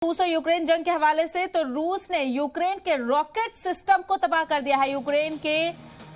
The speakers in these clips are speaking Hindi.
रूस और यूक्रेन जंग के हवाले से तो रूस ने यूक्रेन के रॉकेट सिस्टम को तबाह कर दिया है। यूक्रेन के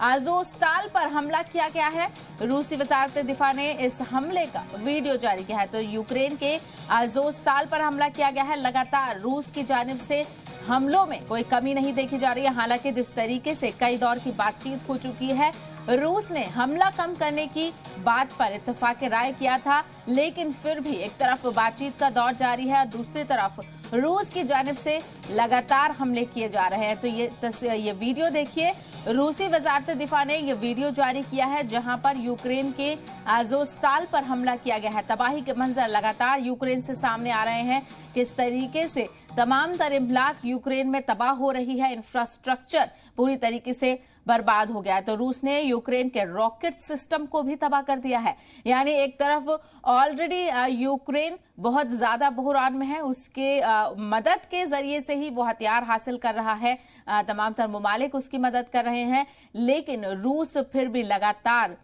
आज़ोस्ताल पर हमला किया गया है। रूसी वजारत दिफा ने इस हमले का वीडियो जारी किया है। तो यूक्रेन के आज़ोस्ताल पर हमला किया गया है। लगातार रूस की जानिब से हमलों में कोई कमी नहीं देखी जा रही है। हालांकि जिस तरीके से कई दौर की बातचीत हो चुकी है, रूस ने हमला कम करने की बात पर इत्तेफाक राय किया था, लेकिन फिर भी एक तरफ बातचीत का दौर जारी है और दूसरी तरफ रूस की जानिब से लगातार हमले किए जा रहे हैं। तो ये वीडियो देखिए। रूसी वजारत दिफा ने ये वीडियो जारी किया है जहां पर यूक्रेन के आज़ोस्ताल पर हमला किया गया है। तबाही के मंजर लगातार यूक्रेन से सामने आ रहे हैं। किस तरीके से तमाम तर इम्लाक यूक्रेन में तबाह हो रही है, इंफ्रास्ट्रक्चर पूरी तरीके से बर्बाद हो गया है। तो रूस ने यूक्रेन के रॉकेट सिस्टम को भी तबाह कर दिया है। यानी एक तरफ ऑलरेडी यूक्रेन बहुत ज्यादा बहरान में है, उसके मदद के जरिए से ही वो हथियार हासिल कर रहा है। तमाम तर ममालिक उसकी मदद कर रहे हैं, लेकिन रूस फिर भी लगातार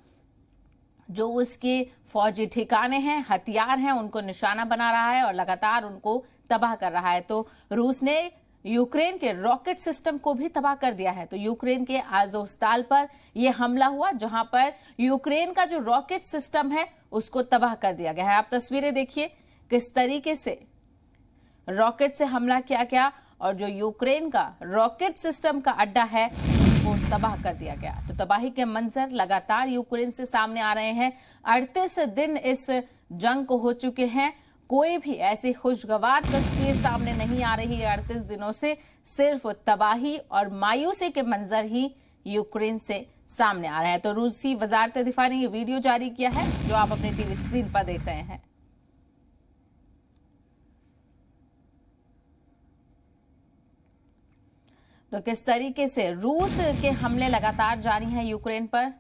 जो उसके फौजी ठिकाने हैं, हथियार हैं, उनको निशाना बना रहा है और लगातार उनको तबाह कर रहा है। तो रूस ने यूक्रेन के रॉकेट सिस्टम को भी तबाह कर दिया है। तो यूक्रेन के आज़ोस्ताल पर यह हमला हुआ जहां पर यूक्रेन का जो रॉकेट सिस्टम है उसको तबाह कर दिया गया है। आप तस्वीरें देखिए किस तरीके से रॉकेट से हमला किया गया और जो यूक्रेन का रॉकेट सिस्टम का अड्डा है उसको तबाह कर दिया गया। तो तबाही के मंजर लगातार यूक्रेन से सामने आ रहे हैं। 38 दिन इस जंग को हो चुके हैं, कोई भी ऐसी खुशगवार तस्वीर सामने नहीं आ रही है। 38 दिनों से सिर्फ तबाही और मायूसी के मंजर ही यूक्रेन से सामने आ रहे हैं। तो रूसी वजारत दिफा ने ये वीडियो जारी किया है जो आप अपने टीवी स्क्रीन पर देख रहे हैं। तो किस तरीके से रूस के हमले लगातार जारी हैं यूक्रेन पर।